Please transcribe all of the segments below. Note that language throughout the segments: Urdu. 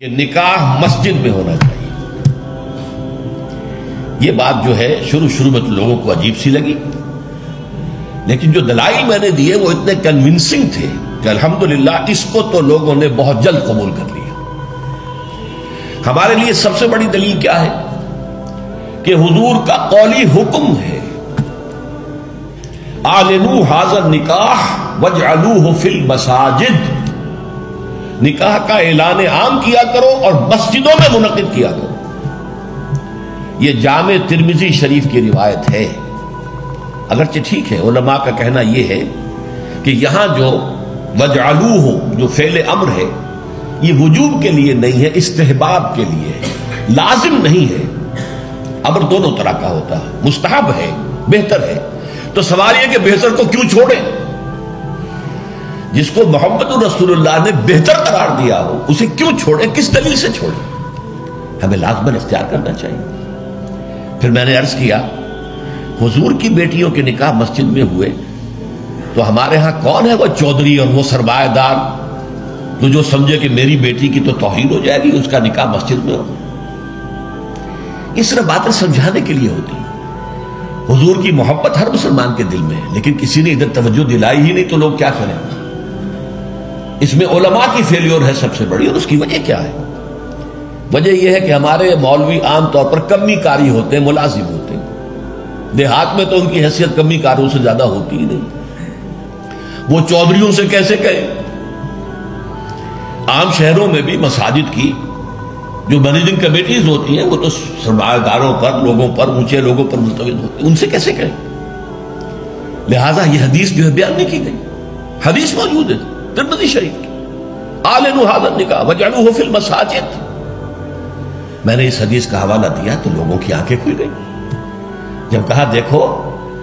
کہ نکاح مسجد میں ہونا چاہیے۔ یہ بات جو ہے شروع میں تو لوگوں کو عجیب سی لگی، لیکن جو دلائل میں نے دیے وہ اتنے کنونسنگ تھے کہ الحمدللہ اس کو تو لوگوں نے بہت جلد قبول کر لیا۔ ہمارے لیے سب سے بڑی دلیل کیا ہے کہ حضور کا قولی حکم ہے، اعلنوا ھذا النکاح واجعلوہ فی المساجد، نکاح کا اعلان عام کیا کرو اور مسجدوں میں منعقد کیا کرو۔ یہ جامع ترمذی شریف کی روایت ہے، اگرچہ ٹھیک ہے علماء کا کہنا یہ ہے کہ یہاں جو وجعلوہ جو فعل امر ہے یہ وجوب کے لیے نہیں ہے، استحباب کے لیے ہے، لازم نہیں ہے۔ امر دونوں طرح کا ہوتا ہے، مستحب ہے، بہتر ہے۔ تو سوال یہ کہ بہتر کو کیوں چھوڑیں؟ جس کو محمد رسول اللہ نے بہتر قرار دیا ہو اسے کیوں چھوڑیں؟ کس دلیل سے چھوڑیں؟ ہمیں لازماً اختیار کرنا چاہیے۔ پھر میں نے عرض کیا حضور کی بیٹیوں کے نکاح مسجد میں ہوئے تو ہمارے ہاں کون ہے وہ چودھری اور وہ سرمایہ دار تو جو سمجھے کہ میری بیٹی کی تو توہین ہو جائے گی اس کا نکاح مسجد میں ہو؟ اس طرح باتیں سمجھانے کے لیے ہوتی ہیں۔ حضور کی محبت ہر مسلمان کے دل میں ہے، لیکن کسی نے ادھر توجہ دلائی ہی نہیں تو لوگ کیا کریں؟ اس میں علماء کی فیلیور ہے سب سے بڑی، اور اس کی وجہ کیا ہے؟ وجہ یہ ہے کہ ہمارے مولوی عام طور پر کمی کاری ہوتے ہیں، ملازم ہوتے ہیں۔ دیہات میں تو ان کی حیثیت کمی کاروں سے زیادہ ہوتی ہی نہیں، وہ چودھریوں سے کیسے کہیں؟ عام شہروں میں بھی مساجد کی جو مینیجنگ کمیٹیز ہوتی ہیں وہ تو سرمایہ داروں پر، لوگوں پر، اونچے لوگوں پر مستوید ہوتی ہیں، ان سے کیسے کہیں؟ لہٰذا یہ حدیث جو ہے بیان نہیں کی گئی، حدیث موجود ہے ترمذی شریف کی، اعلنوا ھذا النکاح واجعلوہ فی المساجد۔ میں نے اس حدیث کا حوالہ دیا تو لوگوں کی آنکھیں کھل گئی جب کہا دیکھو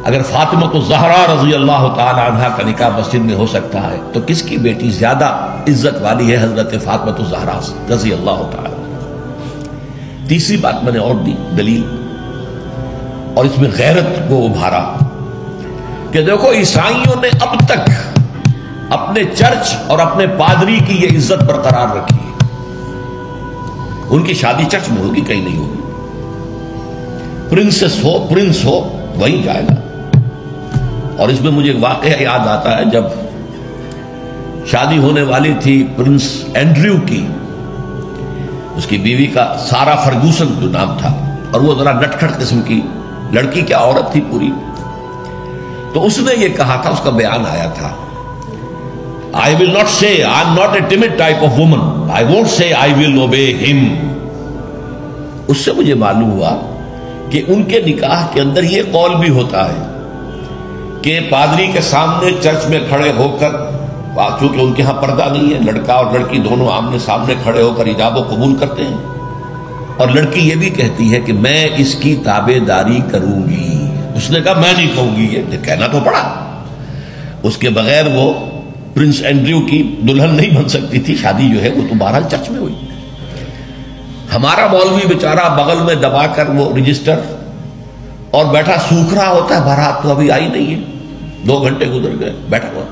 اگر فاطمہ الزہرا رضی اللہ تعالی عنہا کا نکاح مسجد میں ہو سکتا ہے تو کس کی بیٹی زیادہ عزت والی ہے حضرت فاطمہ الزہرا رضی اللہ تعالی۔ تیسری بات میں نے اور دی دلیل، اور اس میں غیرت کو ابھارا کہ دیکھو عیسائیوں نے اب تک اپنے چرچ اور اپنے پادری کی یہ عزت برقرار رکھی ہے، ان کی شادی چرچ میں ہوگی کہیں نہیں ہوگی، پرنسس ہو پرنس ہو وہیں جائے گا۔ اور اس میں مجھے ایک واقعہ یاد آتا ہے، جب شادی ہونے والی تھی پرنس اینڈریو کی، اس کی بیوی کا سارا فرگوسن جو نام تھا، اور وہ ذرا نٹکھٹ قسم کی لڑکی کیا عورت تھی پوری، تو اس نے یہ کہا تھا، اس کا بیان آیا تھا، I will not say I am not a timid type of woman. I won't say I will obey him. اس سے مجھے معلوم ہوا کہ ان کے نکاح کے اندر یہ قول بھی ہوتا ہے کہ پادری کے سامنے چرچ میں کھڑے ہو کر، چونکہ ان کے ہاں پردہ نہیں ہے، لڑکا اور لڑکی دونوں آمنے سامنے کھڑے ہو کر ایجاب و قبول کرتے ہیں، اور لڑکی یہ بھی کہتی ہے کہ میں اس کی تابع داری کروں گی۔ اس نے کہا میں نہیں کہوں گی، یہ کہنا تو پڑا، اس کے بغیر وہ پرنس اینڈریو کی دلہن نہیں بن سکتی تھی، شادی جو ہے وہ تو بہرحال چرچ میں ہوئی۔ ہمارا مولوی بیچارہ بغل میں دبا کر وہ رجسٹر اور بیٹھا سوکھ رہا ہوتا ہے، بارات تو ابھی آئی نہیں ہے، 2 گھنٹے گزر گئے، بیٹھا ہوا،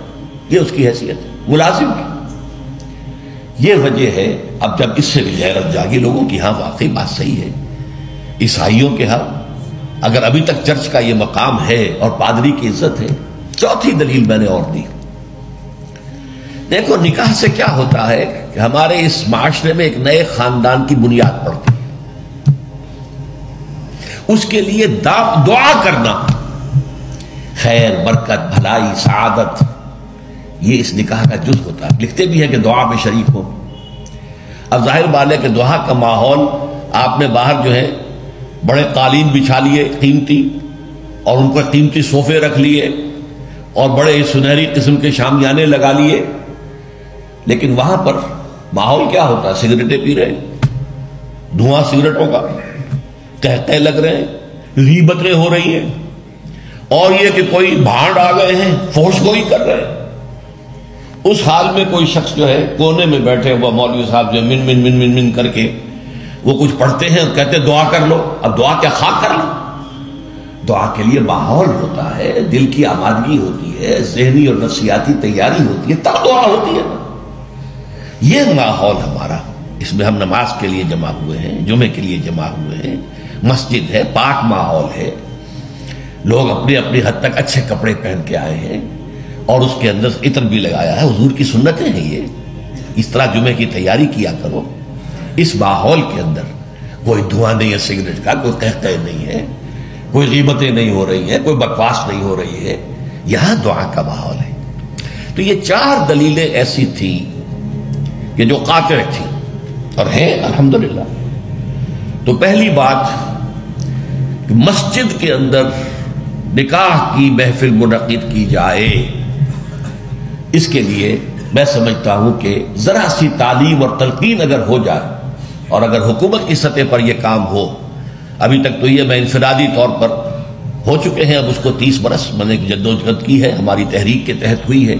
یہ اس کی حیثیت ہے ملازم کی۔ یہ وجہ ہے اب جب اس سے بھی غیرت جاگی لوگوں کی، ہاں واقعی بات صحیح ہے، عیسائیوں کے ہاں اگر ابھی تک چرچ کا یہ مقام ہے اور پادری کی عزت ہے۔ چوتھی دلیل میں نے اور دی، دیکھو نکاح سے کیا ہوتا ہے کہ ہمارے اس معاشرے میں ایک نئے خاندان کی بنیاد پڑتی ہے، اس کے لیے دعا کرنا، خیر برکت بھلائی سعادت، یہ اس نکاح کا جز ہوتا ہے۔ لکھتے بھی ہیں کہ دعا میں شریک ہو۔ اب ظاہر بات ہے کہ دعا کا ماحول آپ نے باہر جو ہے بڑے قالین بچھا لیے قیمتی، اور ان کو قیمتی صوفے رکھ لیے اور بڑے سنہری قسم کے شامیانے لگا لیے، لیکن وہاں پر ماحول کیا ہوتا ہے؟ سگریٹیں پی رہے ہیں، دھواں سگریٹوں کا، قہقہے لگ رہے ہیں، غیبتیں ہو رہی ہیں، اور یہ کہ کوئی بھانڈ آ گئے ہیں، فحش گوئی کر رہے ہیں۔ اس حال میں کوئی شخص جو ہے کونے میں بیٹھے ہوا مولوی صاحب جو من من من من من کر کے وہ کچھ پڑھتے ہیں اور کہتے ہیں دعا کر لو۔ اب دعا کیا خاک کر لو؟ دعا کے لیے ماحول ہوتا ہے، دل کی آمادگی ہوتی ہے، ذہنی اور نفسیاتی تیاری ہوتی ہے، تب دعا ہوتی ہے۔ یہ ماحول ہمارا اس میں ہم نماز کے لیے جمع ہوئے ہیں، جمعے کے لیے جمع ہوئے ہیں، مسجد ہے، پاک ماحول ہے، لوگ اپنی اپنی حد تک اچھے کپڑے پہن کے آئے ہیں اور اس کے اندر عطر بھی لگایا ہے، حضور کی سنتیں ہیں یہ، اس طرح جمعے کی تیاری کیا کرو۔ اس ماحول کے اندر کوئی دھواں نہیں ہے سگریٹ کا، کوئی قہقہ نہیں ہے، کوئی غیبتیں نہیں ہو رہی ہیں، کوئی بکواس نہیں ہو رہی ہے، یہاں دعا کا ماحول ہے۔ تو یہ 4 دلیلیں ایسی تھیں کہ جو قاطع تھیں اور ہیں الحمدللہ۔ تو پہلی بات کہ مسجد کے اندر نکاح کی محفل منعقد کی جائے، اس کے لیے میں سمجھتا ہوں کہ ذرا سی تعلیم اور تلقین اگر ہو جائے اور اگر حکومت کی سطح پر یہ کام ہو، ابھی تک تو یہ میں انفرادی طور پر ہو چکے ہیں، اب اس کو 30 برس میں نے جدوجہد کی ہے، ہماری تحریک کے تحت ہوئی ہے،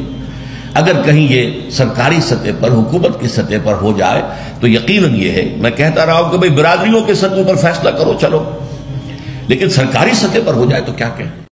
اگر کہیں یہ سرکاری سطح پر حکومت کی سطح پر ہو جائے تو یقیناً یہ ہے، میں کہتا رہا ہوں کہ بھئی برادریوں کے سطح پر فیصلہ کرو چلو، لیکن سرکاری سطح پر ہو جائے تو کیا کہیں۔